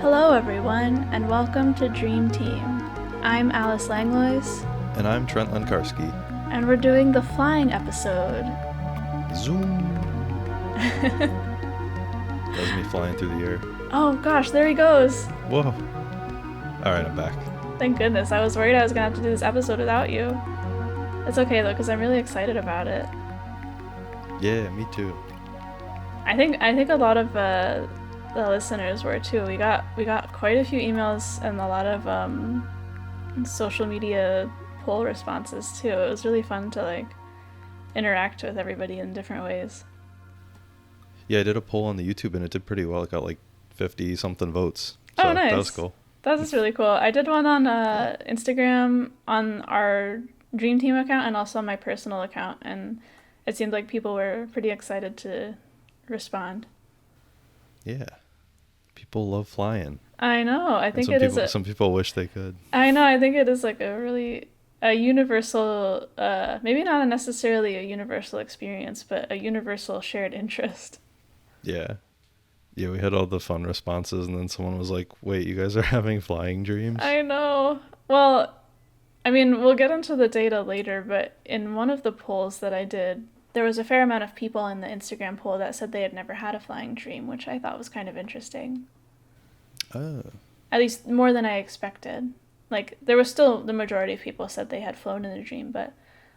Hello everyone, and welcome to Dream Team. I'm Alice Langlois. And I'm Trent Lenkarski. And we're doing the flying episode. Zoom! That's me flying through the air. Oh gosh, there he goes! Whoa! Alright, I'm back. Thank goodness, I was worried I was gonna have to do this episode without you. It's okay though, because I'm really excited about it. Yeah, me too. I think a lot of the listeners were too. We got quite a few emails and a lot of social media poll responses too. It was really fun to interact with everybody in different ways. Yeah, I did a poll on the YouTube and it did pretty well. It got like 50 something votes. So oh, nice. That was cool. That's really cool. I did one on Instagram on our Dream Team account and also on my personal account, and it seemed like people were pretty excited to respond. Yeah. People love flying. I know. I think some people wish they could. I know. I think it is like a universal, maybe not necessarily a universal experience, but a universal shared interest. Yeah. Yeah, we had all the fun responses, and then someone was like, wait, you guys are having flying dreams? I know. Well, I mean, we'll get into the data later, but in one of the polls that I did, there was a fair amount of people in the Instagram poll that said they had never had a flying dream, which I thought was kind of interesting. Oh. At least more than I expected. Like, there was still, the majority of people said they had flown in a dream, but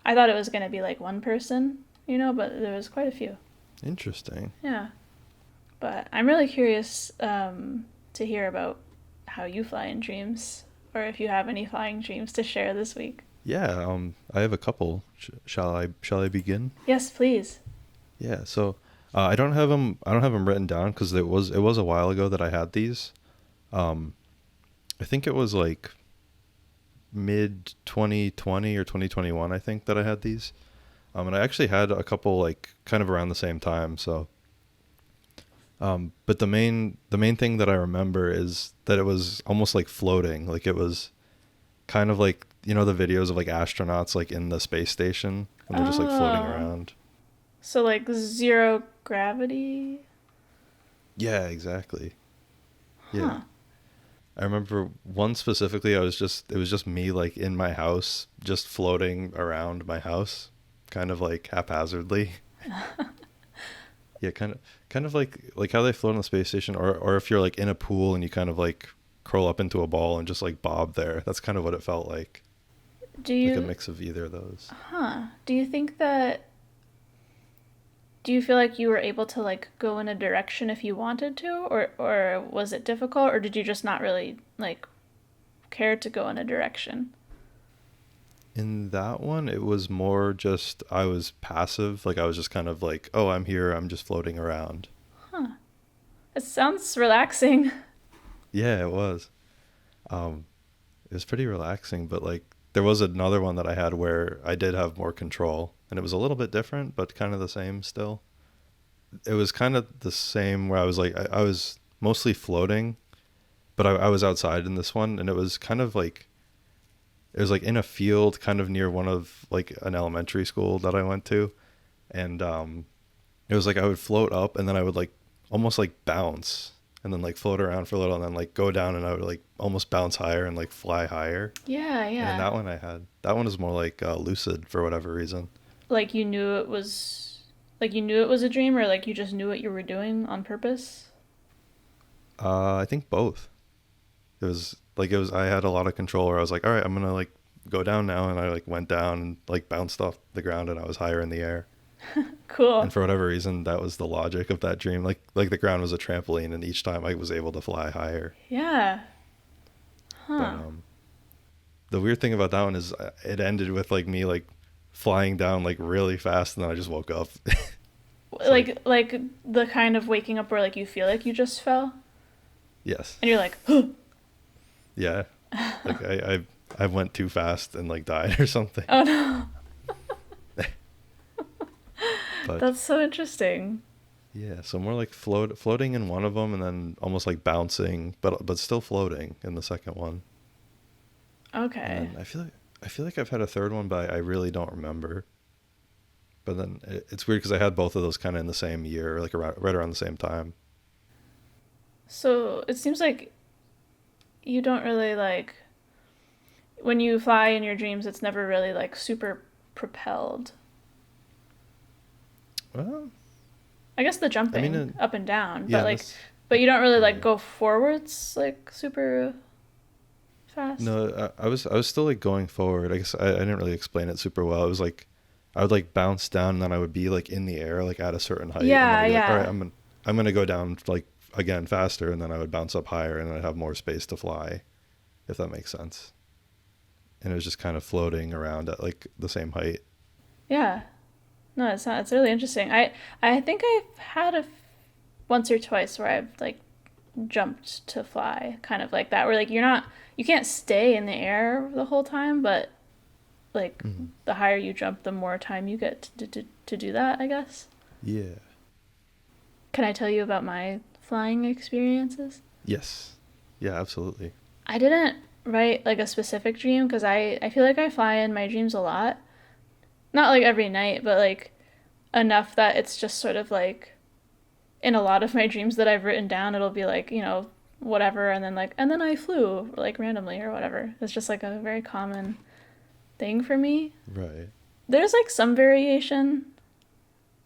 I thought it was going to be like one person, but there was quite a few. Interesting. Yeah. But I'm really curious to hear about how you fly in dreams, or if you have any flying dreams to share this week. Yeah, I have a couple. Shall I begin? Yes, please. Yeah, so I don't have them written down because it was a while ago that I had these. I think it was like mid 2020 or 2021, I think, that I had these. And I actually had a couple like kind of around the same time, so but the main thing that I remember is that it was almost like floating. Like it was kind of like, the videos of like astronauts like in the space station when they're just like floating around. So like zero gravity? Yeah, exactly. Huh. Yeah. I remember one specifically, it was just me like in my house, just floating around my house, kind of like haphazardly. Yeah, kind of like how they float on the space station, or if you're like in a pool and you kind of like curl up into a ball and just like bob there. That's kind of what it felt like. Like a mix of either of those. Do you feel like you were able to like go in a direction if you wanted to, or was it difficult, or did you just not really like care to go in a direction? In that one, it was more just I was passive. Like I was just kind of like, oh, I'm here. I'm just floating around. Huh. It sounds relaxing. Yeah, it was. It was pretty relaxing, but like there was another one that I had where I did have more control, and it was a little bit different, but kind of the same still. It was kind of the same where I was like, I was mostly floating, but I was outside in this one, and it was kind of like, it was like in a field kind of near one of like an elementary school that I went to. And it was like I would float up and then I would like almost like bounce and then like float around for a little and then like go down and I would like almost bounce higher and like fly higher. Yeah. And that one was more like lucid for whatever reason. Like you knew it was a dream, or like you just knew what you were doing on purpose? I think both. I had a lot of control where I was like, all right, I'm going to like go down now. And I like went down and like bounced off the ground and I was higher in the air. Cool. And for whatever reason, that was the logic of that dream. Like the ground was a trampoline and each time I was able to fly higher. Yeah. Huh. But the weird thing about that one is it ended with like me like flying down like really fast and then I just woke up. like the kind of waking up where like you feel like you just fell? Yes. And you're like, huh. Yeah. Like I went too fast and like died or something. Oh no. But that's so interesting. Yeah, so more like floating in one of them and then almost like bouncing, but still floating in the second one. Okay. And I feel like I've had a third one, but I really don't remember. But then it's weird because I had both of those kind of in the same year, like right around the same time. So it seems like you don't really like when you fly in your dreams, it's never really like super propelled. Well, I guess the I mean, jumping up and down, but yeah, like, that's but you don't really like right. go forwards like super fast. No, I was still like going forward. I guess I didn't really explain it super well. It was like I would like bounce down and then I would be like in the air like at a certain height and then Yeah, I'd be like, all right, yeah. I'm gonna go down like again faster and then I would bounce up higher and then I'd have more space to fly, if that makes sense. And it was just kind of floating around at like the same height. Yeah. No, it's not. It's really interesting. I think I've had once or twice where I've like jumped to fly, kind of like that, where like you can't stay in the air the whole time, but like Hmm. the higher you jump, the more time you get to do that, I guess. Yeah. Can I tell you about my flying experiences? Yes. Yeah, absolutely. I didn't write like a specific dream because I feel like I fly in my dreams a lot. Not like every night, but like enough that it's just sort of like in a lot of my dreams that I've written down, it'll be like, whatever, and then like, and then I flew like randomly or whatever. It's just like a very common thing for me. Right. There's like some variation.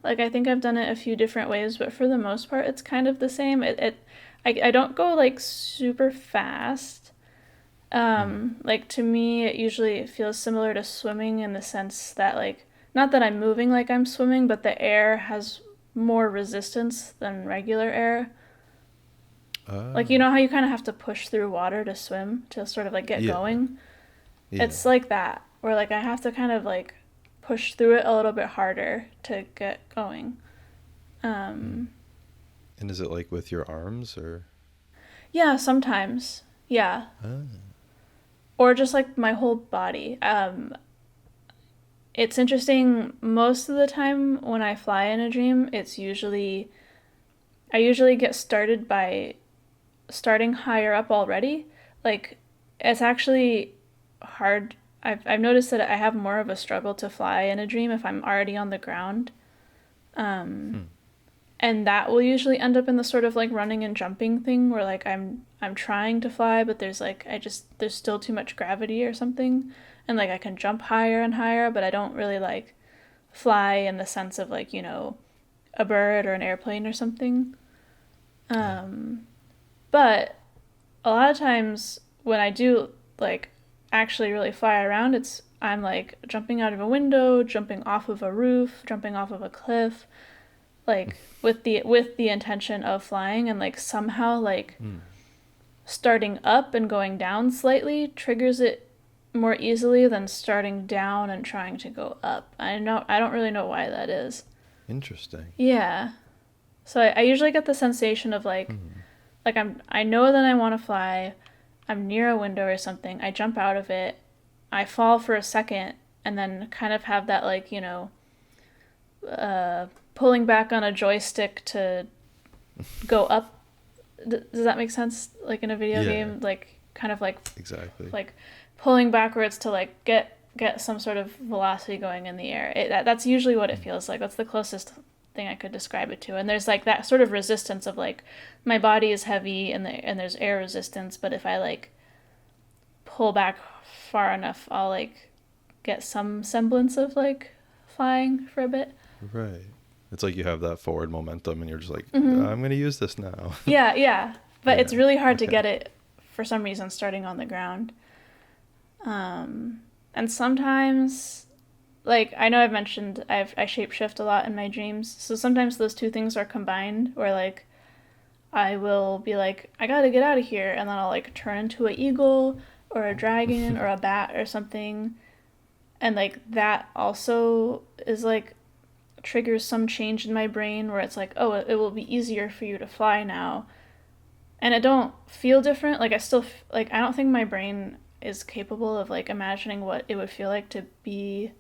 Like I think I've done it a few different ways, but for the most part, it's kind of the same. I don't go like super fast. Hmm. Like to me, it usually feels similar to swimming in the sense that like, not that I'm moving like I'm swimming, but the air has more resistance than regular air. Like you Oh. know how you kind of have to push through water to swim to sort of like get Yeah. going? Yeah. It's like that, where like I have to kind of like push through it a little bit harder to get going. Hmm. Um, And is it like with your arms or? yeah, sometimes. Yeah. Ah. Or just like my whole body. It's interesting. Most of the time when I fly in a dream, I usually get started by starting higher up already. Like, it's actually hard. I've noticed that I have more of a struggle to fly in a dream if I'm already on the ground. Um, Hmm. and that will usually end up in the sort of like running and jumping thing where like I'm trying to fly, but there's still too much gravity or something. And like I can jump higher and higher, but I don't really like fly in the sense of like, a bird or an airplane or something. Ah. Um, but a lot of times when I do like actually really fly around, I'm like jumping out of a window, jumping off of a roof, jumping off of a cliff, like with the intention of flying, and like somehow like Hmm. starting up and going down slightly triggers it more easily than starting down and trying to go up. I don't really know why that is. Interesting. Yeah. So I usually get the sensation of Hmm. I know that I want to fly. I'm near a window or something. I jump out of it. I fall for a second and then kind of have that like, uh, pulling back on a joystick to go up. Does that make sense? Like in a video Yeah. game, like kind of Exactly. like pulling backwards to like get some sort of velocity going in the air. That's usually what it Hmm. feels like. That's the closest thing I could describe it to. And there's like that sort of resistance of like my body is heavy and there's air resistance, but if I like pull back far enough, I'll like get some semblance of like flying for a bit. Right. It's like you have that forward momentum and you're just like, Mm-hmm. I'm going to use this now. Yeah, yeah. But it's Yeah. really hard to Okay. get it for some reason starting on the ground. Um, and sometimes, like, I know I've mentioned I shapeshift a lot in my dreams. So sometimes those two things are combined where, like, I will be like, I gotta get out of here. And then I'll, like, turn into an eagle or a dragon or a bat or something. And, like, that also is, like, triggers some change in my brain where it's like, oh, it will be easier for you to fly now. And it don't feel different. Like, I don't think my brain is capable of, like, imagining what it would feel like to be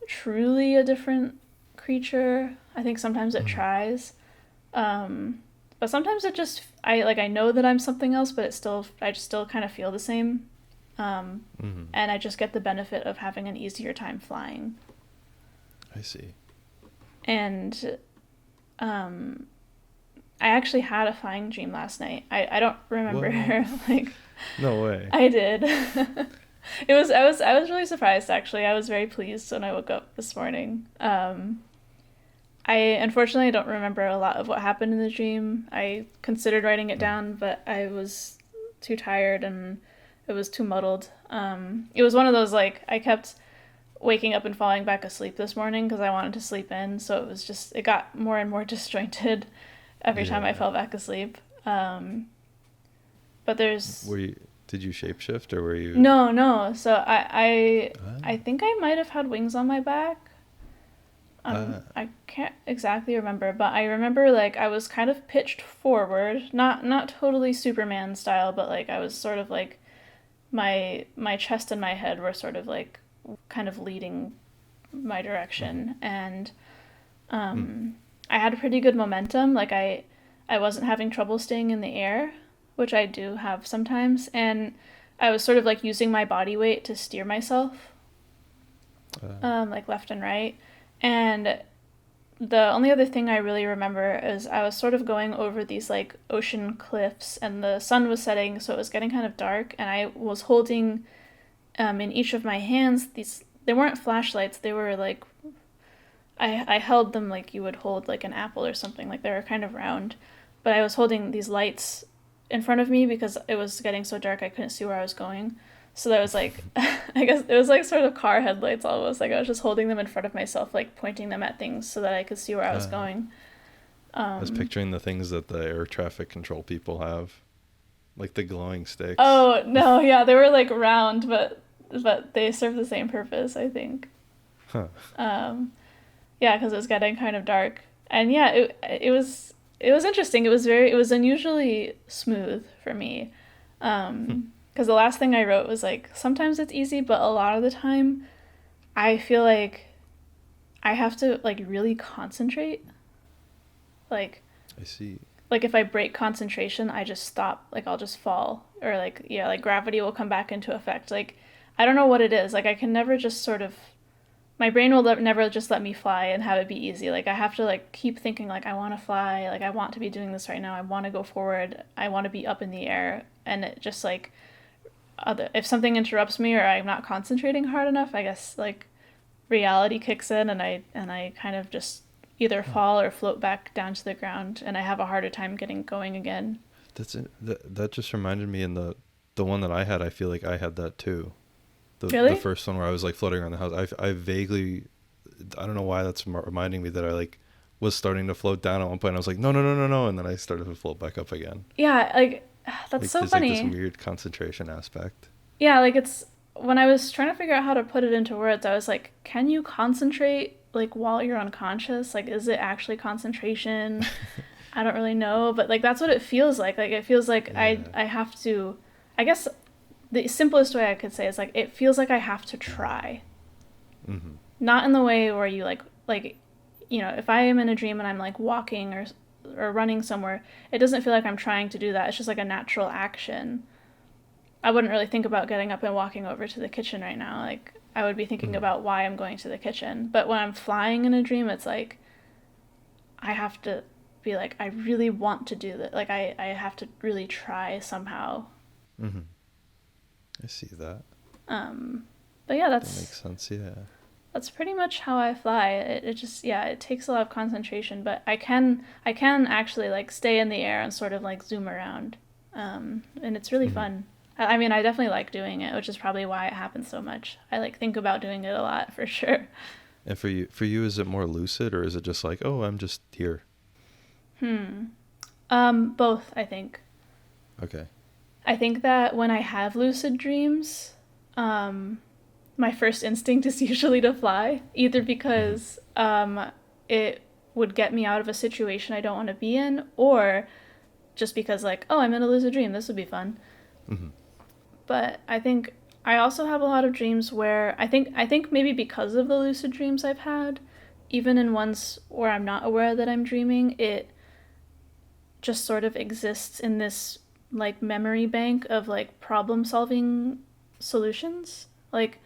truly a different creature. I think sometimes it Mhm. tries. But sometimes I know that I'm something else, but I just still kind of feel the same. Um, Mhm. and I just get the benefit of having an easier time flying. I see. And um, I actually had a flying dream last night. I don't remember What? like No way. I did. I was really surprised actually. I was very pleased when I woke up this morning. I unfortunately don't remember a lot of what happened in the dream. I considered writing it Mm. down, but I was too tired and it was too muddled. It was one of those like I kept waking up and falling back asleep this morning because I wanted to sleep in, so it got more and more disjointed every time I Yeah. fell back asleep. But there's Were you, did you shapeshift or were you? no, no. So I Ah. think I might have had wings on my back. Ah. I can't exactly remember, but I remember like I was kind of pitched forward, not totally Superman style, but like I was sort of like my chest and my head were sort of like kind of leading my Mm-hmm. direction, and Mm. I had pretty good momentum. Like I wasn't having trouble staying in the air, which I do have sometimes, and I was sort of like using my body weight to steer myself, Ah. like left and right. And the only other thing I really remember is I was sort of going over these like ocean cliffs, and the sun was setting, so it was getting kind of dark, and I was holding in each of my hands these. They weren't flashlights. They were like I held them like you would hold like an apple or something. Like they were kind of round, but I was holding these lights in front of me because it was getting so dark I couldn't see where I was going. So that was like, I guess it was like sort of car headlights almost. Like I was just holding them in front of myself, like pointing them at things so that I could see where I was Ah. going. I was picturing the things that the air traffic control people have, like the glowing sticks. Oh no, yeah, they were like round, but they serve the same purpose, I think. Huh. Um, yeah, because it was getting kind of dark, and yeah, it was interesting. It was unusually smooth for me. Hmm. Because the last thing I wrote was like sometimes it's easy, but a lot of the time I feel like I have to like really concentrate. Like I see. like if I break concentration, I just stop. Like I'll just fall, or like yeah, like gravity will come back into effect. Like I don't know what it is. Like I can never just sort of my brain will never just let me fly and have it be easy. Like I have to like keep thinking like I want to fly, like I want to be doing this right now. I want to go forward. I want to be up in the air, and it just like if something interrupts me or I'm not concentrating hard enough, I guess like reality kicks in, and I kind of just either Huh. fall or float back down to the ground, and I have a harder time getting going again. That's it. That just reminded me in the one that I had. I feel like I had that too. The Really? first one where I was like floating around the house. I vaguely, I don't know why that's reminding me that I like was starting to float down at one point. I was like, no, no, no, no, no, and then I started to float back up again. Yeah, like that's Like so there's like this funny. weird concentration aspect. Yeah, like it's when I was trying to figure out how to put it into words, I was like, can you concentrate like while you're unconscious? Like is it actually concentration? I don't really know, but like that's what it feels like. Like it feels like Yeah. I have to I guess the simplest way I could say is like it feels like I have to try. Mm-hmm. Not in the way where you like if I am in a dream and I'm like walking or running somewhere, it doesn't feel like I'm trying to do that. It's just like a natural action. I wouldn't really think about getting up and walking over to the kitchen right now. Like I would be thinking Mm-hmm. about why I'm going to the kitchen. But when I'm flying in a dream, it's like I have to be like I really want to do that. Like I have to really try somehow. Mm-hmm. I see that. But yeah, That makes sense. Yeah. that's pretty much how I fly. It just yeah, it takes a lot of concentration, but I can actually like stay in the air and sort of like zoom around, and it's really Mm-hmm. fun. I mean, I definitely like doing it, which is probably why it happens so much. I like think about doing it a lot for sure. And for you, is it more lucid or is it just like, oh, I'm just here? Both, I think. Okay. I think that when I have lucid dreams, um, my first instinct is usually to fly, either Mm-hmm. because it would get me out of a situation I don't want to be in, or just because like, oh, I'm in a lucid dream, this would be fun. Mm-hmm. But I think I also have a lot of dreams where I think maybe because of the lucid dreams I've had, even in ones where I'm not aware that I'm dreaming, it just sort of exists in this like memory bank of like problem solving solutions. Like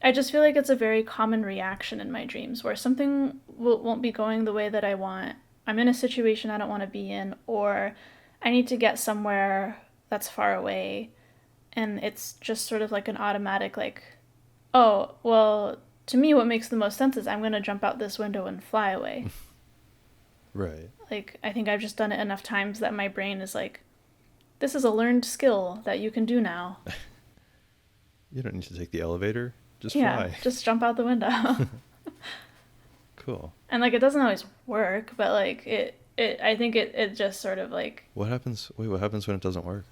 I just feel like it's a very common reaction in my dreams where something won't be going the way that I want, I'm in a situation I don't want to be in, or I need to get somewhere that's far away, and it's just sort of like an automatic like, oh, well, to me what makes the most sense is I'm going to jump out this window and fly away. Right. Like, I think I've just done it enough times that my brain is like, this is a learned skill that you can do now. You don't need to take the elevator. Just Yeah, fly. just jump out the window. Cool. And like it doesn't always work, but like I think it just sort of like What happens? Wait, what happens when it doesn't work?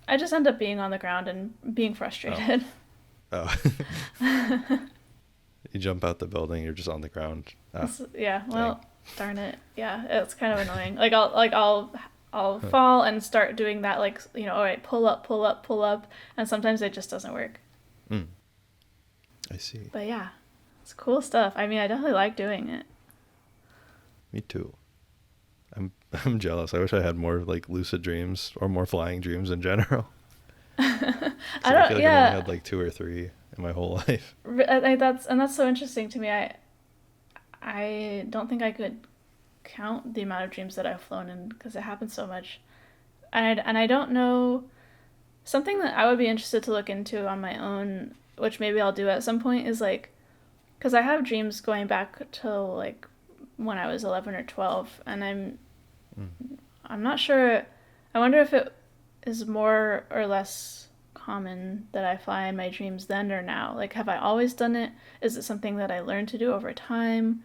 I just end up being on the ground and being frustrated. Oh. You jump out the building, you're just on the ground. Yeah, well, dang. darn it. Yeah, it's kind of annoying. Like I'll fall and start doing that, like, you know, all right, pull up, pull up, pull up, and sometimes it just doesn't work. I see. But yeah, it's cool stuff. I mean, I definitely like doing it. Me too. I'm jealous. I wish I had more like lucid dreams or more flying dreams in general. I I don't. feel like Yeah, I've only had like 2 or 3 in my whole life. that's so interesting to me. I don't think I could count the amount of dreams that I've flown in because it happens so much, and I don't know. Something that I would be interested to look into on my own, which maybe I'll do at some point, is like, because I have dreams going back to like when I was 11 or 12, and I'm not sure. I wonder if it is more or less common that I fly in my dreams then or now. Like, have I always done it? Is it something that I learned to do over time?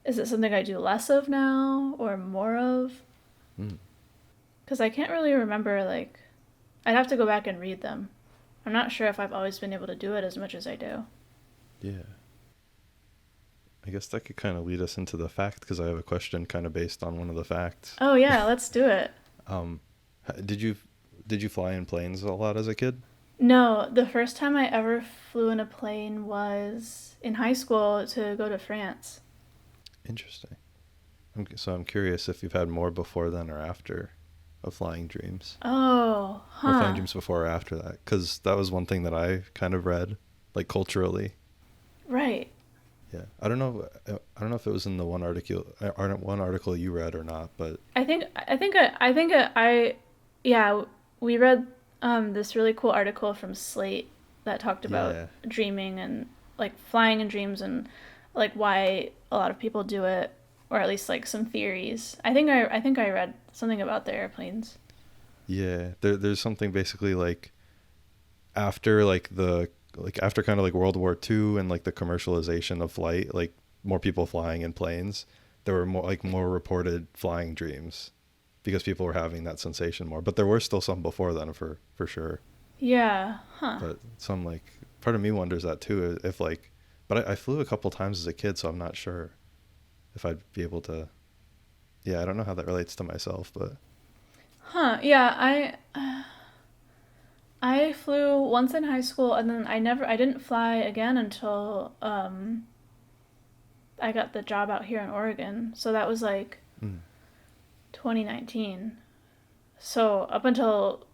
Is it something I do less of now or more of? Because I can't really remember, like, I'd have to go back and read them. I'm not sure if I've always been able to do it as much as I do. Yeah. I guess that could kind of lead us into the fact, because I have a question kind of based on one of the facts. Oh yeah, let's do it. Did you fly in planes a lot as a kid? No, the first time I ever flew in a plane was in high school to go to France. Interesting. So I'm curious if you've had more before then or after of flying dreams. Oh, Or flying huh. dreams before or after that, because that was one thing that I kind of read, like culturally. Right. Yeah, I don't know if it was in the one article you read or not, but Yeah, we read this really cool article from Slate that talked about yeah, dreaming and like flying in dreams and like why a lot of people do it, or at least like some theories. I think I read something about the airplanes. yeah. There's something basically like after after kind of like World War II and like the commercialization of flight, like more people flying in planes, there were more reported flying dreams because people were having that sensation more. But there were still some before then for sure. Yeah, huh. But some like part of me wonders that too, if like, but I flew a couple times as a kid, so I'm not sure if I'd be able to. Yeah, I don't know how that relates to myself, but Huh. Yeah, I flew once in high school and then I didn't fly again until I got the job out here in Oregon. So that was like mm, 2019. So up until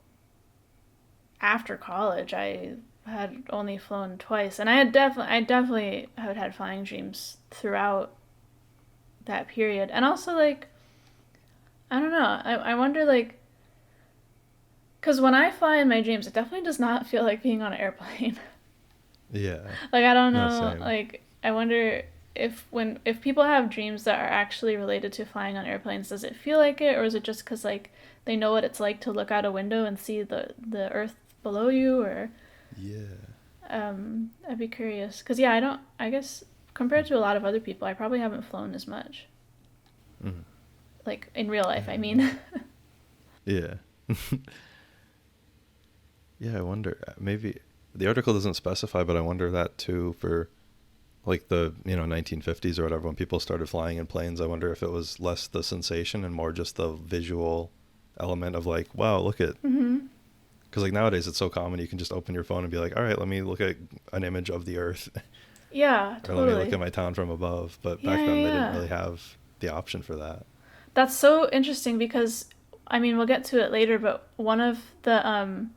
after college, I had only flown twice, and I definitely have had flying dreams throughout that period. And also like I don't know, I wonder like because when I fly in my dreams, it definitely does not feel like being on an airplane. yeah, Like I don't no, know, same. like I wonder if people have dreams that are actually related to flying on airplanes, does it feel like it, or is it just because like they know what it's like to look out a window and see the earth below you, or Yeah. I'd be curious because yeah, I guess compared to a lot of other people, I probably haven't flown as much, Mm. like in real life, Yeah, I I mean. wonder. Yeah. Yeah, I wonder. Maybe the article doesn't specify, but I wonder that too for like the 1950s or whatever, when people started flying in planes. I wonder if it was less the sensation and more just the visual element of like, wow, look at. Mm-hmm. Because like nowadays it's so common, you can just open your phone and be like, all right, let me look at an image of the Earth, Yeah, or let me look totally. at my town from above. But Yeah, back yeah, then they didn't yeah. really have the option for that. That's so interesting because, I mean, we'll get to it later, but one of the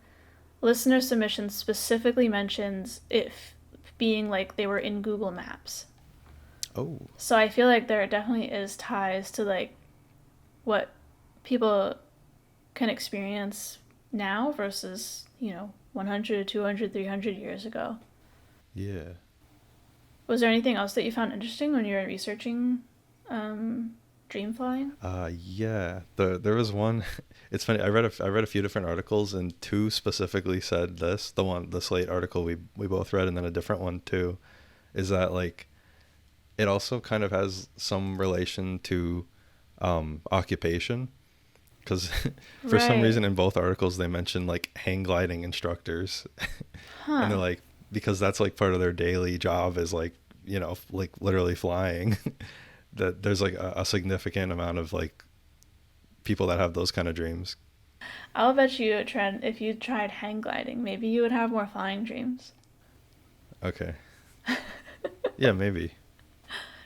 listener submissions specifically mentions it being like they were in Google Maps. Oh, So I feel like there definitely is ties to like what people can experience now versus, 100, 200, 300 years ago. Yeah. Was there anything else that you found interesting when you were researching dream flying? Yeah. There was one. It's funny. I read a few different articles, and two specifically said this. The Slate article we both read, and then a different one too, is that like it also kind of has some relation to occupation, because for some Right. reason in both articles they mention like hang gliding instructors, and they're Huh. like, because that's like part of their daily job is like, like literally flying. That there's like a significant amount of like people that have those kind of dreams. I'll bet you, Trent, if you tried hang gliding, maybe you would have more flying dreams. Okay. Yeah, maybe.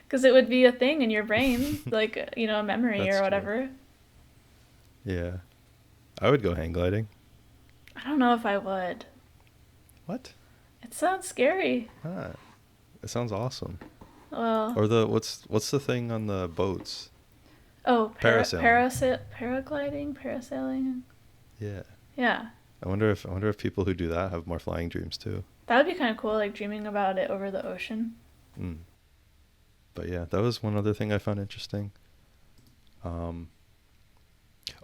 Because it would be a thing in your brain, like, a memory or That's true. whatever. Yeah. I would go hang gliding. I don't know if I would. What? It sounds scary. Ah, it sounds awesome. Well, Or what's the thing on the boats? oh, Parasailing. paragliding, parasailing. Yeah. Yeah, I wonder if people who do that have more flying dreams too. that would be kind of cool, like dreaming about it over the ocean. Mm. But yeah, that was one other thing I found interesting. Um,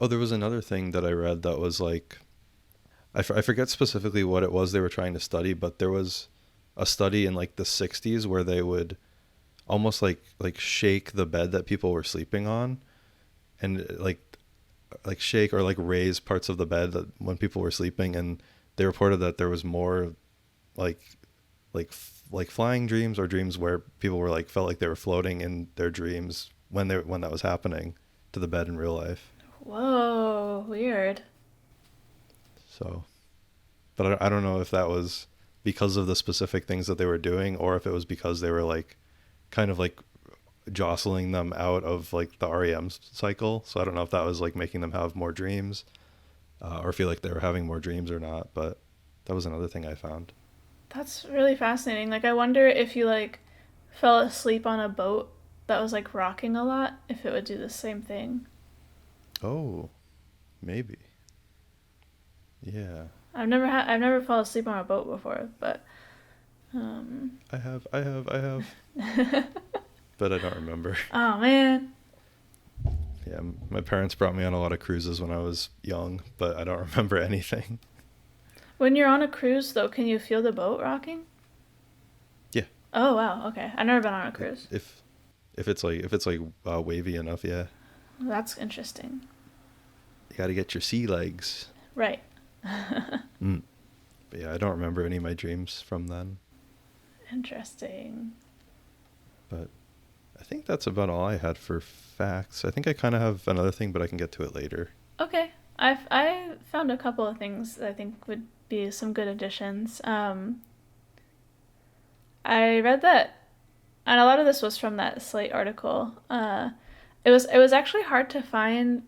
oh, there was another thing that I read that was like, I forget specifically what it was they were trying to study, but there was a study in like the 60s where they would almost like shake the bed that people were sleeping on, and like shake or like raise parts of the bed that when people were sleeping, and they reported that there was more like like flying dreams or dreams where people were like felt like they were floating in their dreams when that was happening to the bed in real life. Whoa, weird. So, but I don't know if that was because of the specific things that they were doing, or if it was because they were like kind of like jostling them out of like the REM cycle. So I don't know if that was like making them have more dreams, or feel like they were having more dreams or not. But that was another thing I found. That's really fascinating. Like, I wonder if you, like, fell asleep on a boat that was, like, rocking a lot, if it would do the same thing. Oh, maybe. Yeah. I've never fallen asleep on a boat before, but um I have, but I don't remember. oh man. Yeah, my parents brought me on a lot of cruises when I was young, but I don't remember anything. When you're on a cruise though, can you feel the boat rocking? Yeah, Oh wow, okay. I've never been on a cruise. if if it's like wavy enough, yeah. That's interesting. You got to get your sea legs. Right. Mm. But yeah, I don't remember any of my dreams from then. Interesting. But I think that's about all I had for facts. I think I kind of have another thing, but I can get to it later. Okay. I found a couple of things that I think would be some good additions. I read that, and a lot of this was from that Slate article. It was actually hard to find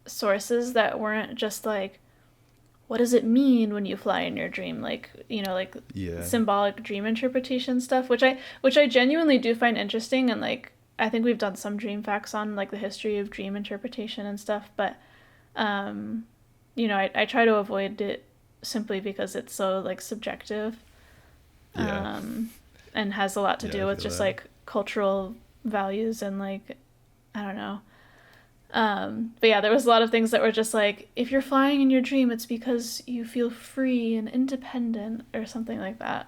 sources that weren't just like, what does it mean when you fly in your dream? Like, like Yeah. symbolic dream interpretation stuff, which I genuinely do find interesting, and like I think we've done some dream facts on like the history of dream interpretation and stuff, but I try to avoid it simply because it's so like subjective, Yeah. um, and has a lot to Yeah, do I with feel just that. like cultural values and like I don't know. But yeah, there was a lot of things that were just like, if you're flying in your dream, it's because you feel free and independent or something like that.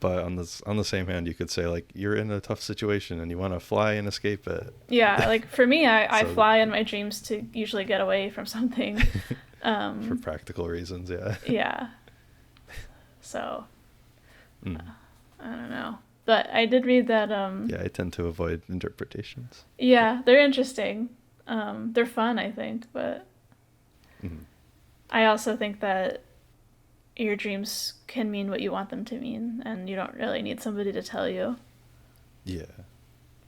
But on the same hand, you could say like you're in a tough situation and you want to fly and escape it. Yeah, like for me, I So fly in my dreams to usually get away from something. for Um, practical reasons, yeah. yeah, so Mm. I don't know. But I did read that, Yeah, I tend to avoid interpretations. yeah, they're interesting. They're fun, I think, but Mm. I also think that your dreams can mean what you want them to mean, and you don't really need somebody to tell you. Yeah.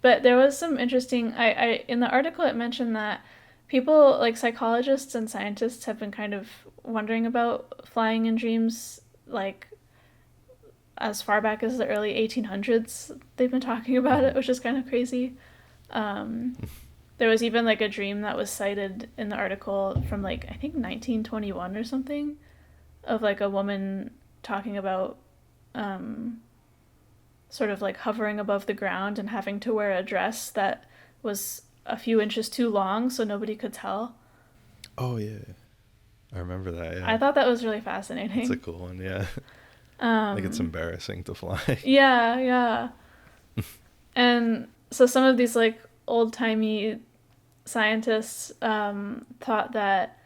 But there was some interesting. I in the article it mentioned that people like psychologists and scientists have been kind of wondering about flying in dreams, like as far back as the early 1800s. They've been talking about it, Mhm. which is kind of crazy. Um, There was even like a dream that was cited in the article from like I think 1921 or something, of like a woman talking about sort of like hovering above the ground and having to wear a dress that was a few inches too long so nobody could tell. Oh yeah, I remember that. I Yeah, thought that was really that's a fascinating. cool one. Yeah, like it's Um, embarrassing to fly. yeah, yeah. And so some of these like old timey scientists thought that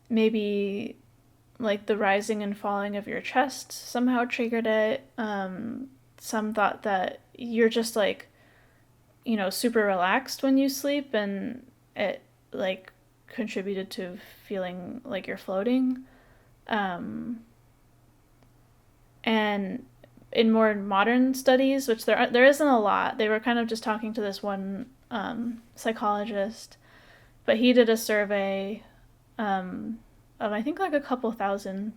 maybe like the rising and falling of your chest somehow triggered it. Some thought that you're just like, super relaxed when you sleep and it like contributed to feeling like you're floating. Um, and in more modern studies, which there isn't a lot, they were kind of just talking to this one psychologist, but he did a survey of I think like a couple thousand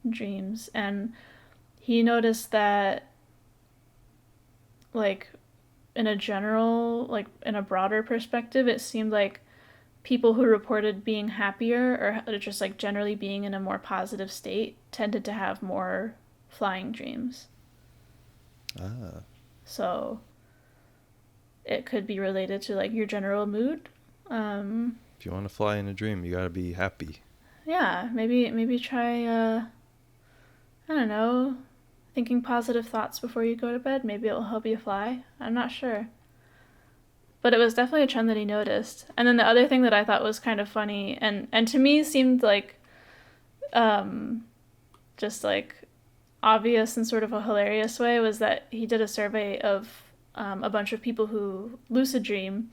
dreams, and he noticed that like in a general, like in a broader perspective, it seemed like people who reported being happier or just like generally being in a more positive state tended to have more flying dreams. Ah, So it could be related to like your general mood. Um, if you want to fly in a dream, you gotta be happy. yeah, maybe try I don't know, thinking positive thoughts before you go to bed. Maybe it'll help you fly. I'm not sure. But it was definitely a trend that he noticed. And then the other thing that I thought was kind of funny and to me seemed like um just like obvious in sort of a hilarious way was that he did a survey of a bunch of people who lucid dream,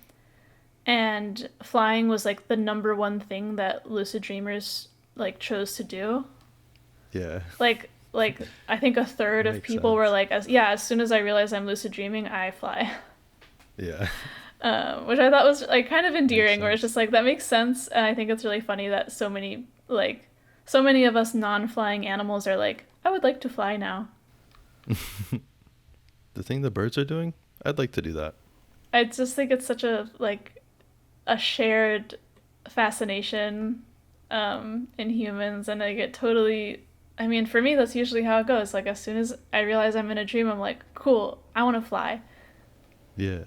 and flying was like the number one thing that lucid dreamers like chose to do. Yeah, Like I think a third of makes people were sense. like, as soon as I realize I'm lucid dreaming, I fly. Yeah, Which I thought was like kind of makes endearing, where it's sense. just like that makes sense, and I think it's really funny that so many of us non-flying animals are like, I would like to fly now. The thing the birds are doing, I'd like to do that. I just think it's such a like a shared fascination in humans, and I get totally. I mean, for me, that's usually how it goes. Like as soon as I realize I'm in a dream, I'm like, cool, I want to fly. Yeah,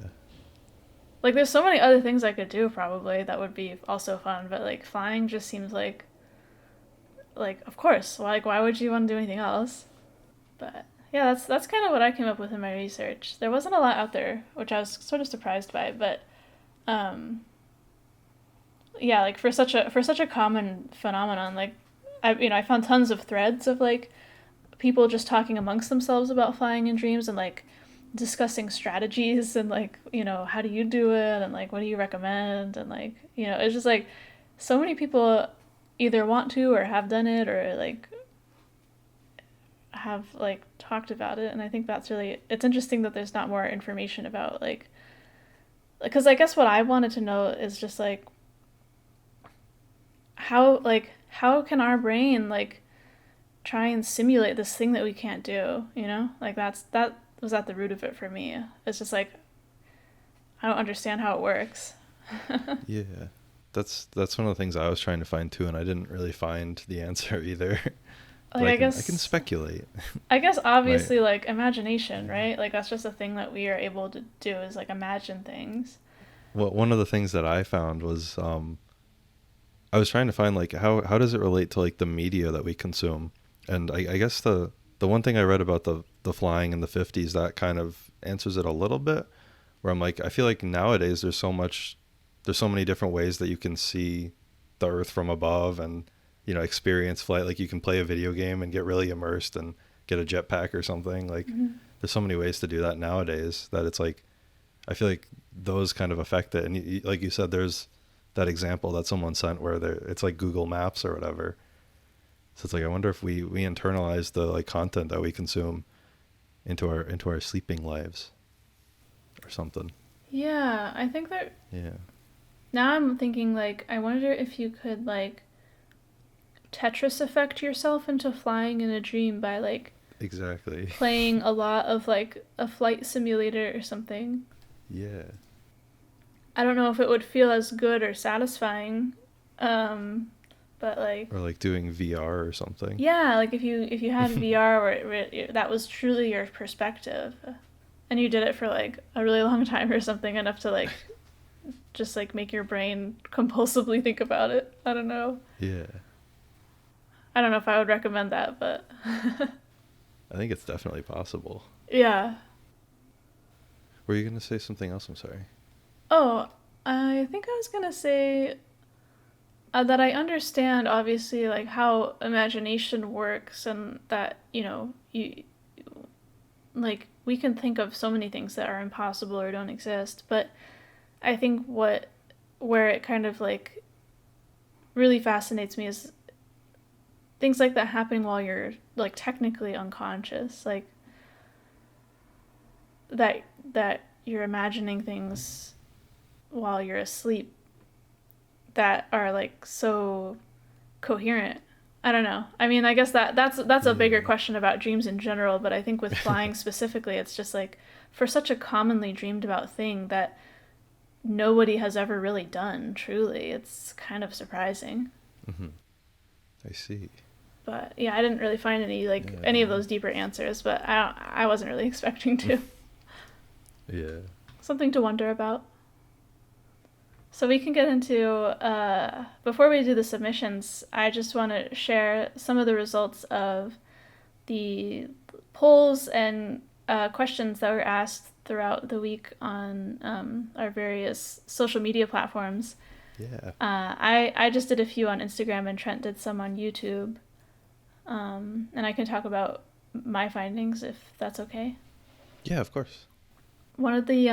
Like there's so many other things I could do probably that would be also fun, but like flying just seems like of course. Why would you want to do anything else? But yeah, that's kind of what I came up with in my research. There wasn't a lot out there, which I was sort of surprised by, but um yeah, like for such a common phenomenon, like I found tons of threads of like people just talking amongst themselves about flying in dreams and like discussing strategies and like how do you do it and like what do you recommend and like it's just like so many people either want to or have done it or like have like talked about it, and I think that's really it's interesting that there's not more information about like because I guess what I wanted to know is just how can our brain like try and simulate this thing that we can't do, like that was at the root of it for me. It's just like I don't understand how it works. yeah. That's one of the things I was trying to find too, and I didn't really find the answer either. But Like I can speculate. I guess My obviously like imagination, right? Like that's just a thing that we are able to do is like imagine things. well, one of the things that I found was I was trying to find like how does it relate to like the media that we consume, and I guess the one thing I read about the flying in the 50s that kind of answers it a little bit, where I'm like I feel like nowadays there's so many different ways that you can see the Earth from above and experience flight. Like you can play a video game and get really immersed and get a jetpack or something. Like Mm-hmm. there's so many ways to do that nowadays that it's like I feel like those kind of affect it. And like you said, there's that example that someone sent where it's like Google Maps or whatever. So it's like I wonder if we internalize the like content that we consume into our sleeping lives or something. Yeah, I think that Yeah. now I'm thinking like I wonder if you could like Tetris effect yourself into flying in a dream by like Exactly. playing a lot of like a flight simulator or something. Yeah. I don't know if it would feel as good or satisfying. But like, Or like doing VR or something. yeah, like if you had VR where that was truly your perspective, and you did it for like a really long time or something, enough to like just like make your brain compulsively think about it. I don't know. Yeah. I don't know if I would recommend that, but I think it's definitely possible. yeah. Were you going to say something else? I'm sorry. Oh, I think I was gonna say that I understand obviously like how imagination works, and that you like we can think of so many things that are impossible or don't exist, but I think where it kind of like really fascinates me is things like that happening while you're like technically unconscious, like that you're imagining things while you're asleep that are like so coherent. I don't know. I mean, I guess that's a bigger Yeah. question about dreams in general, but I think with flying specifically, it's just like for such a commonly dreamed about thing that nobody has ever really done, truly. It's kind of surprising. Hmm. I see. But yeah, I didn't really find any of Yeah. those deeper answers, but I wasn't really expecting to. Yeah. Something to wonder about. So we can get into, before we do the submissions, I just want to share some of the results of the polls and questions that were asked throughout the week on our various social media platforms. Yeah. I just did a few on Instagram, and Trent did some on YouTube. And I can talk about my findings if that's okay. Yeah, of course. One of the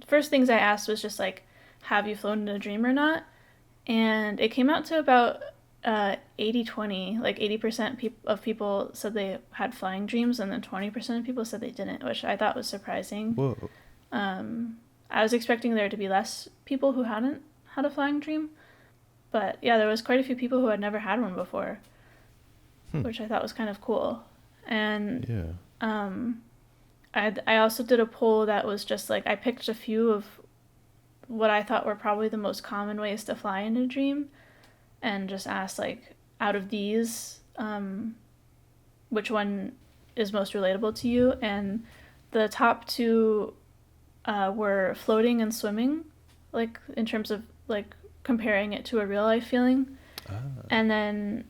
first things I asked was just like, have you flown in a dream or not? And it came out to about 80-20. Like 80% of people said they had flying dreams, and then 20% of people said they didn't, which I thought was surprising. Whoa. I was expecting there to be less people who hadn't had a flying dream. But yeah, there was quite a few people who had never had one before, which I thought was kind of cool. And Yeah. I also did a poll that was just like, I picked a few of what I thought were probably the most common ways to fly in a dream, and just asked like, out of these, which one is most relatable to you? And the top two were floating and swimming, like in terms of like comparing it to a real life feeling. Ah. And then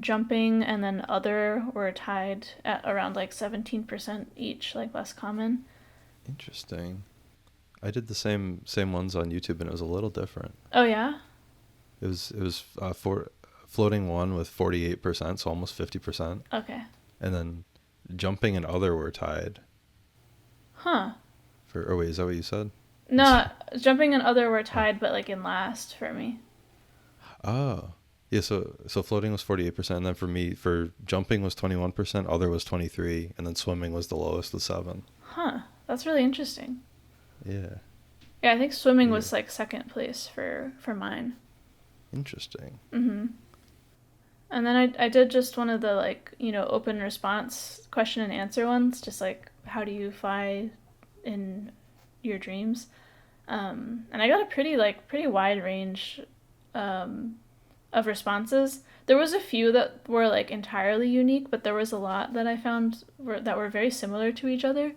jumping and then other were tied at around like 17% each, like less common. Interesting. I did the same ones on YouTube, and it was a little different. Oh yeah? It was for floating one with 48%, so almost 50%, Okay. and then jumping and other were tied. Huh. Oh wait, is that what you said? No, jumping and other were tied, but like in last for me. Oh. Yeah, so floating was 48%, and then for me, for jumping was 21%, other was 23, and then swimming was the lowest with 7. Huh. That's really interesting. Yeah. Yeah, I think swimming Yeah. was like second place for mine. Interesting. Mm-hmm. And then I did just one of the like, open response question and answer ones, just like, how do you fly in your dreams? And I got a pretty wide range of responses. There was a few that were like entirely unique, but there was a lot that I found that were very similar to each other.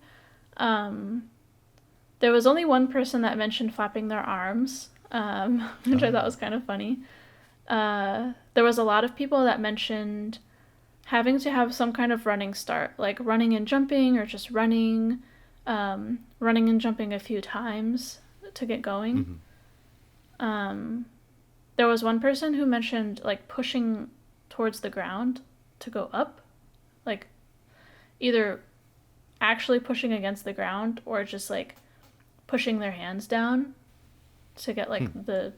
There was only one person that mentioned flapping their arms, which I thought was kind of funny. There was a lot of people that mentioned having to have some kind of running start, like running and jumping, or just running and jumping a few times to get going. Mm-hmm. There was one person who mentioned like pushing towards the ground to go up, like either actually pushing against the ground or just like pushing their hands down to get like the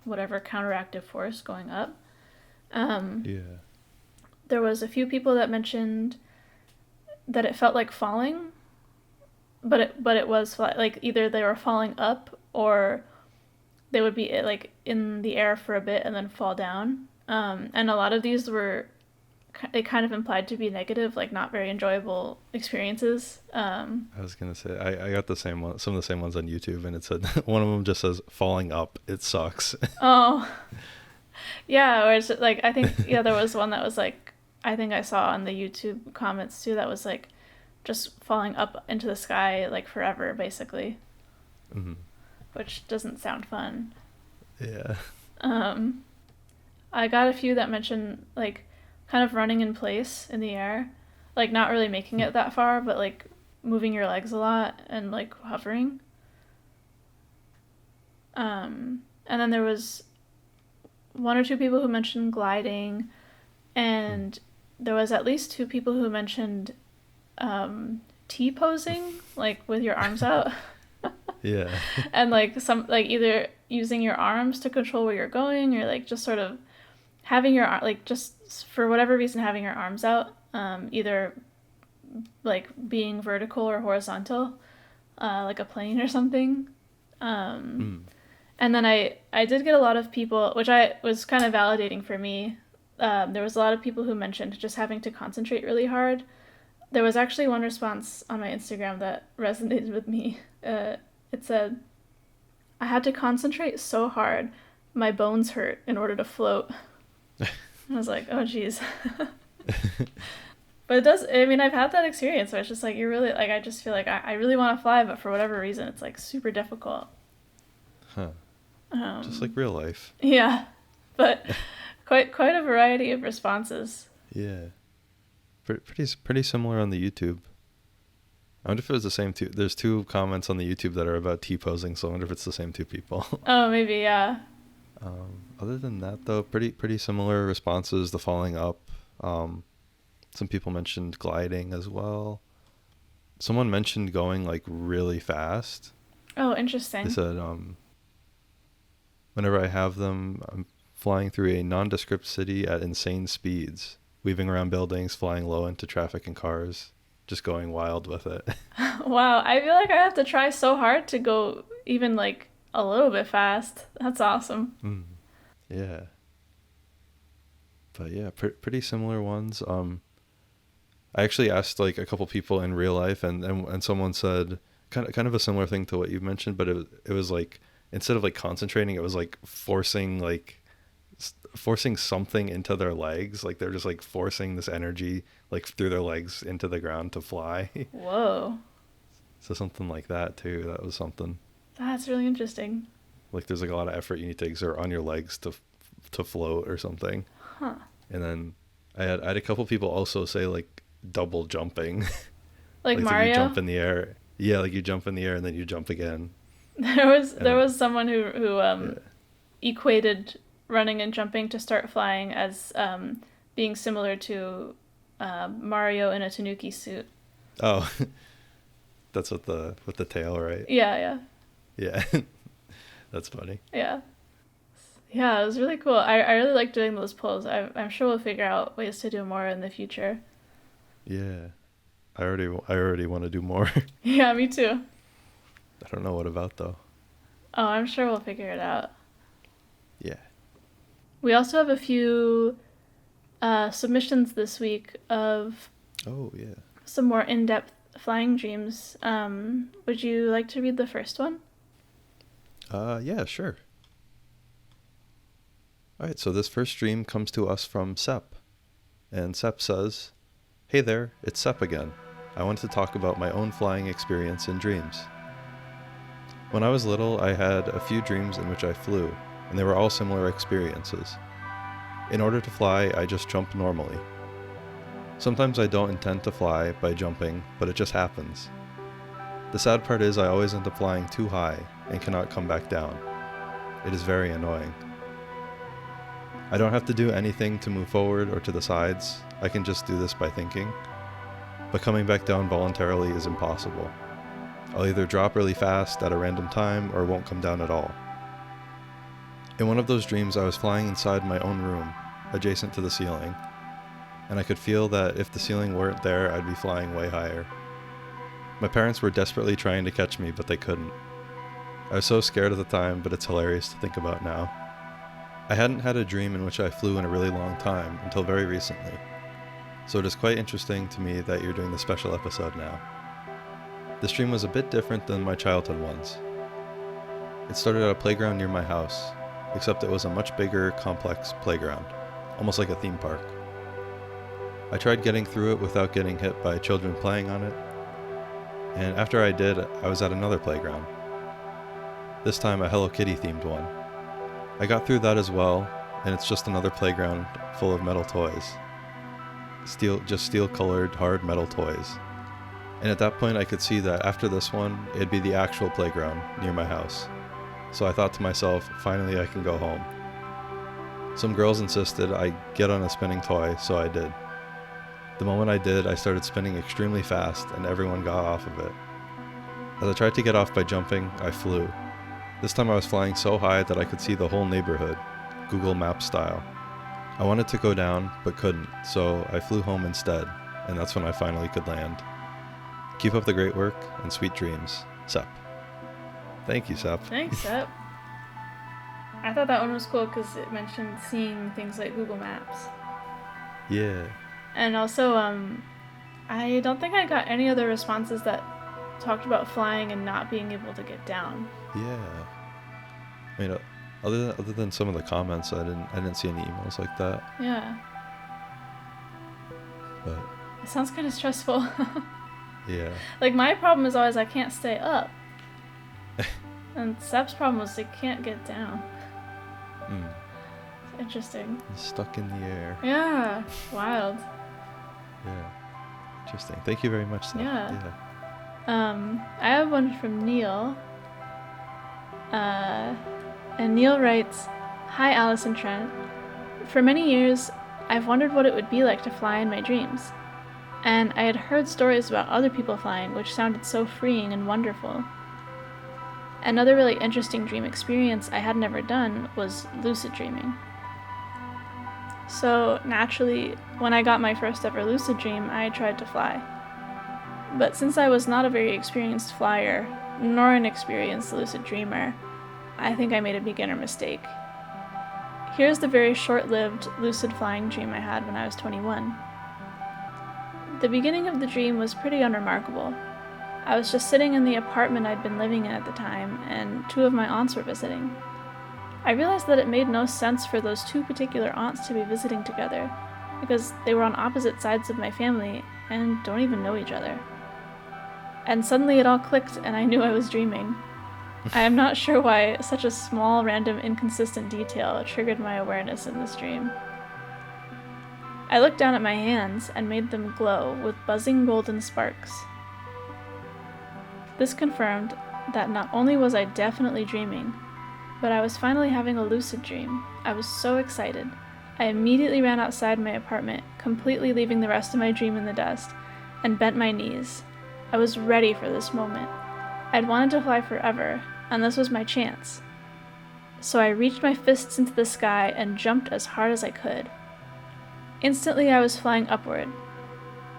whatever counteractive force going up. Yeah. There was a few people that mentioned that it felt like falling, but it was like either they were falling up or they would be like in the air for a bit and then fall down. And a lot of these were it kind of implied to be negative, like not very enjoyable experiences. I was gonna say I got the same one, some of the same ones on YouTube, and it said one of them just says falling up. It sucks. Oh, yeah. Or it's like I think there was one that was like I think I saw on the YouTube comments too that was like just falling up into the sky like forever, basically, Hmm. which doesn't sound fun. Yeah. Um, I got a few that mentioned like kind of running in place in the air, like not really making it that far, but like moving your legs a lot and like hovering. And then there was one or two people who mentioned gliding, and there was at least two people who mentioned T posing, like with your arms out. Yeah. And like some like either using your arms to control where you're going or like just sort of having your like just for whatever reason having your arms out, either like being vertical or horizontal, like a plane or something. And then I did get a lot of people, which I was kind of validating for me. There was a lot of people who mentioned just having to concentrate really hard. There was actually one response on my Instagram that resonated with me. It said, "I had to concentrate so hard, my bones hurt in order to float." I was like, oh, geez. But it does, I mean, I've had that experience where it's just like, you're really, like, I just feel like I really want to fly, but for whatever reason, it's like super difficult. Huh. Just like real life. Yeah. But quite a variety of responses. Yeah. Pretty similar on the YouTube. I wonder if it was the same two. There's two comments on the YouTube that are about T-posing, so I wonder if it's the same two people. Oh, maybe, yeah. Other than that, though, pretty similar responses. The falling up. Some people mentioned gliding as well. Someone mentioned going like really fast. Oh, interesting. They said, whenever I have them, I'm flying through a nondescript city at insane speeds, weaving around buildings, flying low into traffic and cars, just going wild with it. Wow, I feel like I have to try so hard to go even like a little bit fast. That's awesome. Yeah. But yeah, pretty similar ones. I actually asked like a couple people in real life, and someone said kind of a similar thing to what you mentioned, but it was like instead of like concentrating, it was like forcing something into their legs, like they're just like forcing this energy like through their legs into the ground to fly. Whoa. So something like that too. That was something. That's really interesting. Like there's like a lot of effort you need to exert on your legs to float or something. Huh. And then I had a couple people also say like double jumping. Like Mario? You jump in the air. Yeah, like you jump in the air and then you jump again. There was someone who equated running and jumping to start flying as being similar to Mario in a Tanuki suit. Oh. That's with the tail, right? Yeah. Yeah. That's funny. Yeah. Yeah, it was really cool. I really like doing those pulls. I'm sure we'll figure out ways to do more in the future. Yeah. I already want to do more. Yeah, me too. I don't know what about though. Oh, I'm sure we'll figure it out. Yeah. We also have a few submissions this week of some more in-depth flying dreams. Would you like to read the first one? Yeah, sure. All right, so this first dream comes to us from Sep. And Sep says, "Hey there, it's Sep again. I wanted to talk about my own flying experience in dreams. When I was little, I had a few dreams in which I flew, and they were all similar experiences. In order to fly, I just jump normally. Sometimes I don't intend to fly by jumping, but it just happens. The sad part is I always end up flying too high and cannot come back down. It is very annoying. I don't have to do anything to move forward or to the sides. I can just do this by thinking. But coming back down voluntarily is impossible. I'll either drop really fast at a random time or won't come down at all. In one of those dreams, I was flying inside my own room, adjacent to the ceiling, and I could feel that if the ceiling weren't there, I'd be flying way higher. My parents were desperately trying to catch me, but they couldn't. I was so scared at the time, but it's hilarious to think about now. I hadn't had a dream in which I flew in a really long time until very recently. So it is quite interesting to me that you're doing the special episode now. This dream was a bit different than my childhood ones. It started at a playground near my house, except it was a much bigger, complex playground, almost like a theme park. I tried getting through it without getting hit by children playing on it, and after I did, I was at another playground. This time a Hello Kitty themed one. I got through that as well, and it's just another playground full of metal toys. Steel colored hard metal toys. And at that point I could see that after this one, it'd be the actual playground near my house. So I thought to myself, finally I can go home. Some girls insisted I get on a spinning toy, so I did. The moment I did, I started spinning extremely fast and everyone got off of it. As I tried to get off by jumping, I flew. This time I was flying so high that I could see the whole neighborhood, Google Maps style. I wanted to go down, but couldn't, so I flew home instead, and that's when I finally could land. Keep up the great work, and sweet dreams. Sep. Thank you, Sep. Thanks, Sep. I thought that one was cool because it mentioned seeing things like Google Maps. Yeah. And also, I don't think I got any other responses that talked about flying and not being able to get down. Yeah. I mean, other than some of the comments, I didn't see any emails like that. Yeah. But it sounds kind of stressful. yeah. Like, my problem is always I can't stay up. And Sep's problem was they can't get down. It's interesting. It's stuck in the air. Yeah. Wild. Yeah. Interesting. Thank you very much, Sep. Yeah. I have one from Neil. And Neil writes, "Hi Alice and Trent. For many years, I've wondered what it would be like to fly in my dreams. And I had heard stories about other people flying, which sounded so freeing and wonderful. Another really interesting dream experience I had never done was lucid dreaming. So naturally, when I got my first ever lucid dream, I tried to fly. But since I was not a very experienced flyer, nor an experienced lucid dreamer, I think I made a beginner mistake. Here's the very short-lived lucid flying dream I had when I was 21. The beginning of the dream was pretty unremarkable. I was just sitting in the apartment I'd been living in at the time, and two of my aunts were visiting. I realized that it made no sense for those two particular aunts to be visiting together, because they were on opposite sides of my family and don't even know each other. And suddenly it all clicked and I knew I was dreaming. I am not sure why such a small, random, inconsistent detail triggered my awareness in this dream. I looked down at my hands and made them glow with buzzing golden sparks. This confirmed that not only was I definitely dreaming, but I was finally having a lucid dream. I was so excited. I immediately ran outside my apartment, completely leaving the rest of my dream in the dust, and bent my knees. I was ready for this moment. I'd wanted to fly forever, and this was my chance. So I reached my fists into the sky and jumped as hard as I could. Instantly I was flying upward,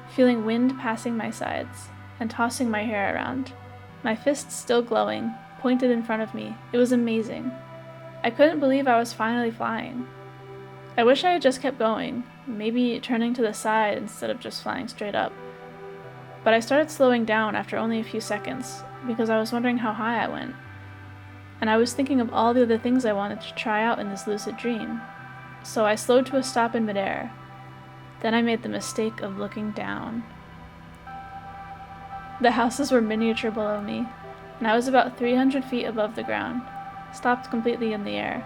feeling wind passing my sides, and tossing my hair around. My fists still glowing, pointed in front of me. It was amazing. I couldn't believe I was finally flying. I wish I had just kept going, maybe turning to the side instead of just flying straight up. But I started slowing down after only a few seconds, because I was wondering how high I went. And I was thinking of all the other things I wanted to try out in this lucid dream. So I slowed to a stop in midair. Then I made the mistake of looking down. The houses were miniature below me, and I was about 300 feet above the ground, stopped completely in the air.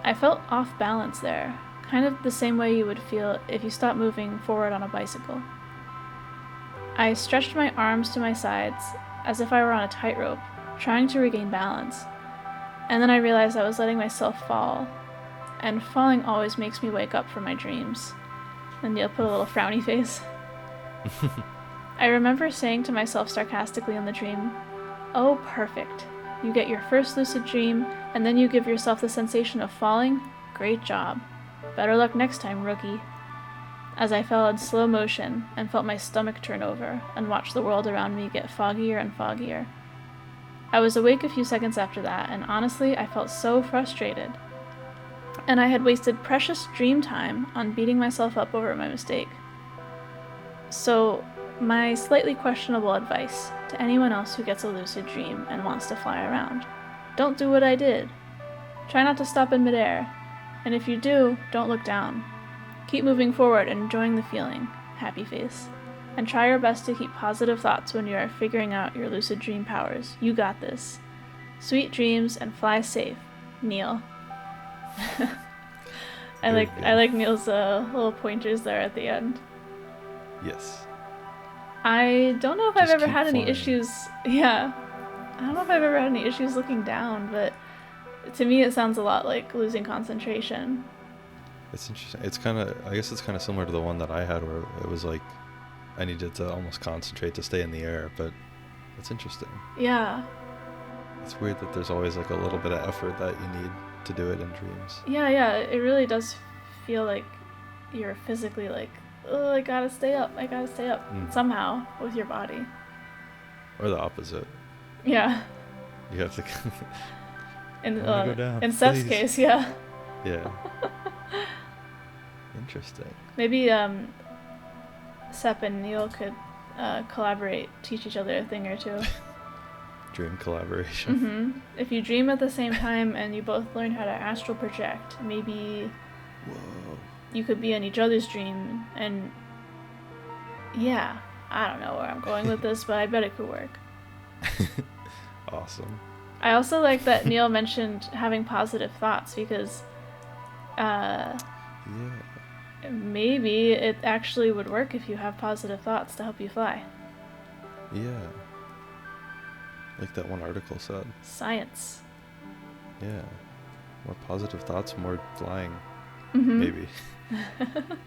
I felt off balance there, kind of the same way you would feel if you stopped moving forward on a bicycle. I stretched my arms to my sides, as if I were on a tightrope, trying to regain balance, and then I realized I was letting myself fall, and falling always makes me wake up from my dreams. And Neil put a little frowny face. I remember saying to myself sarcastically in the dream, "Oh, perfect. You get your first lucid dream, and then you give yourself the sensation of falling? Great job. Better luck next time, rookie." As I fell in slow motion and felt my stomach turn over and watched the world around me get foggier and foggier. I was awake a few seconds after that, and honestly, I felt so frustrated. And I had wasted precious dream time on beating myself up over my mistake. So, my slightly questionable advice to anyone else who gets a lucid dream and wants to fly around: don't do what I did. Try not to stop in midair, and if you do, don't look down. Keep moving forward and enjoying the feeling, happy face, and try your best to keep positive thoughts when you are figuring out your lucid dream powers. You got this. Sweet dreams and fly safe, Neil. I like Neil's little pointers there at the end. Yes. I don't know if I've ever keep had any flying. issues. Yeah. I don't know if I've ever had any issues looking down, but to me it sounds a lot like losing concentration. It's interesting. I guess it's kind of similar to the one that I had where it was like I needed to almost concentrate to stay in the air, but it's interesting. Yeah. It's weird that there's always like a little bit of effort that you need to do it in dreams. Yeah, it really does feel like you're physically like, oh, I gotta stay up somehow with your body. Or the opposite. Yeah. You have to Go down, in Seth's please. case, yeah. Yeah. Interesting. Maybe Sep and Neil could collaborate, teach each other a thing or two. Dream collaboration. If you dream at the same time and you both learn how to astral project, maybe Whoa. you could be in each other's dream, and yeah, I don't know where I'm going with this, but I bet it could work. Awesome. I also like that Neil mentioned having positive thoughts, because maybe it actually would work if you have positive thoughts to help you fly. Yeah. Like that one article said. Science. Yeah. More positive thoughts, more flying. Mm-hmm. Maybe. But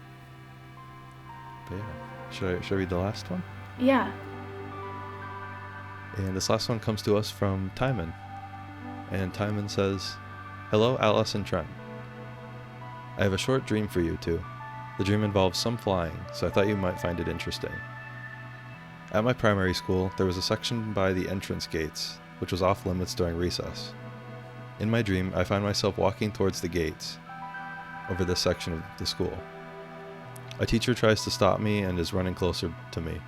yeah. Should I read the last one? Yeah. And this last one comes to us from Timon. And Timon says, "Hello, Alice and Trent. I have a short dream for you two. The dream involves some flying, so I thought you might find it interesting. At my primary school, there was a section by the entrance gates, which was off limits during recess. In my dream, I find myself walking towards the gates over this section of the school. A teacher tries to stop me and is running closer to me.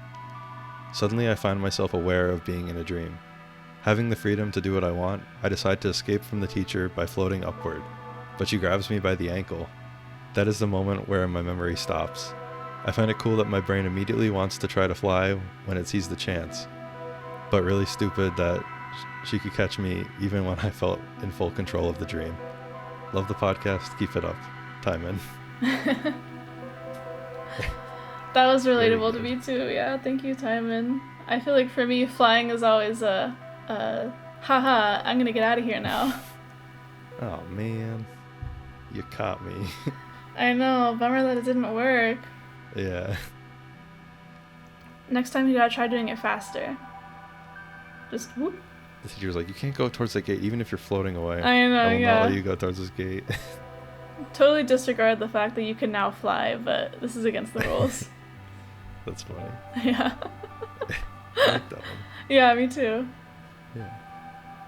Suddenly, I find myself aware of being in a dream. Having the freedom to do what I want, I decide to escape from the teacher by floating upward, but she grabs me by the ankle. That is the moment where my memory stops. I find it cool that my brain immediately wants to try to fly when it sees the chance, but really stupid that she could catch me even when I felt in full control of the dream. Love the podcast. Keep it up. Timon." That was relatable to me too. Yeah, thank you, Timon. I feel like for me, flying is always haha, I'm gonna get out of here now. Oh man, you caught me. I know, bummer that it didn't work. Yeah. Next time you gotta try doing it faster. Just whoop. The teacher's like, "You can't go towards the gate even if you're floating away. I know, I will yeah. not let you go towards this gate." Totally disregard the fact that you can now fly, but this is against the rules. That's funny. Yeah. I like that one. Yeah, me too. Yeah.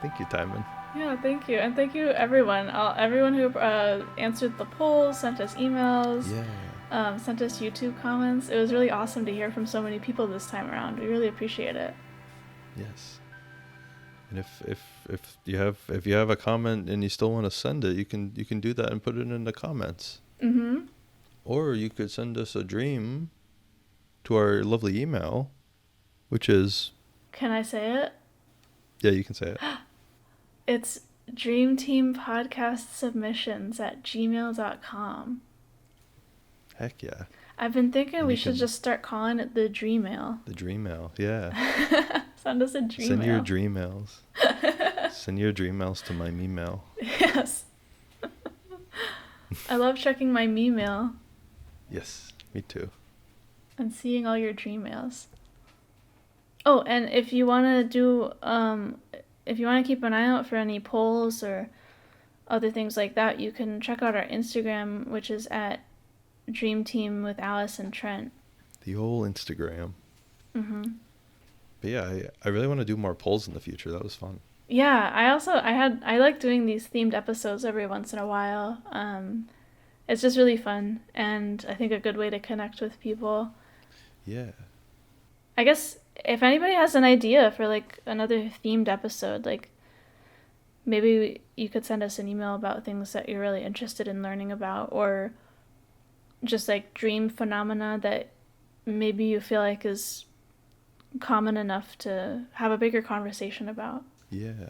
Thank you, Timon. Yeah, thank you. And thank you, everyone. Everyone who answered the polls, sent us emails, sent us YouTube comments. It was really awesome to hear from so many people this time around. We really appreciate it. Yes. And if you have a comment and you still want to send it, you can do that and put it in the comments. Mm-hmm. Or you could send us a dream to our lovely email, which is... Can I say it? Yeah, you can say it. It's dreamteampodcastsubmissions@gmail.com. Heck yeah. I've been thinking And we you should can- just start calling it the Dream Mail. The dream mail, yeah. Send us a dream Send mail. your dream mails. Send your dream mails to my me mail. Yes. I love checking my me mail Yes, me too. and seeing all your dream mails. Oh, and if you want to do, if you want to keep an eye out for any polls or other things like that, you can check out our Instagram, which is at Dream Team with Alice and Trent. The old Instagram. Mm-hmm. But yeah, I really want to do more polls in the future. That was fun. Yeah, I like doing these themed episodes every once in a while. It's just really fun, and I think a good way to connect with people. Yeah. I guess if anybody has an idea for like another themed episode, like maybe you could send us an email about things that you're really interested in learning about, or just like dream phenomena that maybe you feel like is common enough to have a bigger conversation about. Yeah.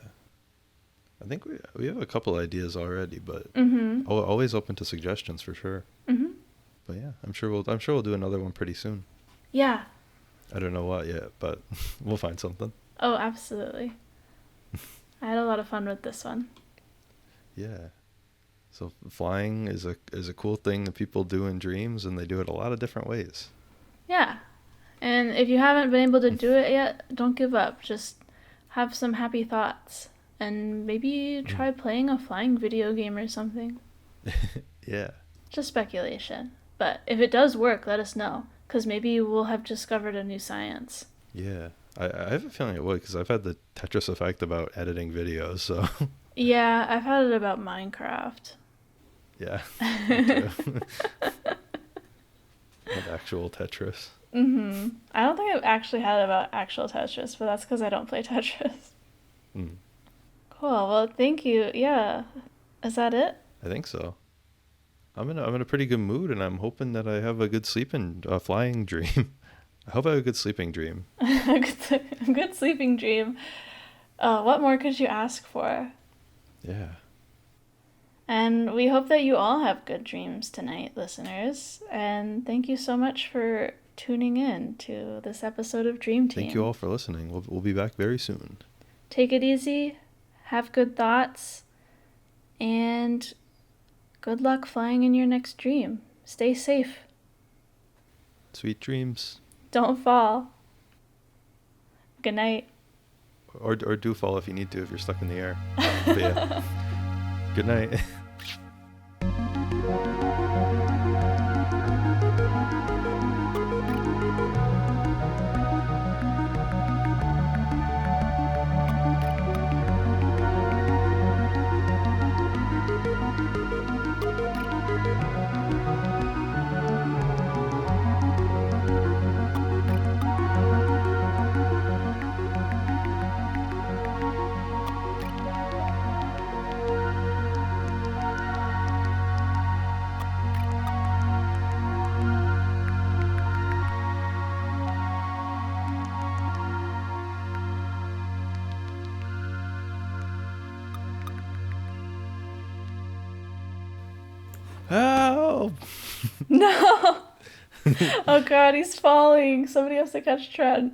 I think we have a couple ideas already, but Mm-hmm. always open to suggestions for sure. Mm-hmm. But yeah, I'm sure we'll do another one pretty soon. Yeah. I don't know what yet, but we'll find something. Oh, absolutely. I had a lot of fun with this one. Yeah. So flying is a cool thing that people do in dreams, and they do it a lot of different ways. Yeah. And if you haven't been able to do it yet, don't give up. Just have some happy thoughts. And maybe try playing a flying video game or something. Yeah. Just speculation. But if it does work, let us know. Because maybe we'll have discovered a new science. Yeah. I have a feeling it would, because I've had the Tetris effect about editing videos, so. Yeah, I've had it about Minecraft. Yeah. And actual Tetris. Mm-hmm. I don't think I've actually had it about actual Tetris, but that's because I don't play Tetris. Mm. Cool. Well, thank you. Yeah. Is that it? I think so. I'm in a pretty good mood, and I'm hoping that I have a good sleeping, flying dream. I hope I have a good sleeping dream. A good sleeping dream. What more could you ask for? Yeah. And we hope that you all have good dreams tonight, listeners. And thank you so much for tuning in to this episode of Dream Team. Thank you all for listening. We'll be back very soon. Take it easy. Have good thoughts. And good luck flying in your next dream. Stay safe. Sweet dreams. Don't fall. Good night. Or do fall if you need to, if you're stuck in the air. But yeah. Good night. Help! No! Oh god, he's falling. Somebody has to catch Trent.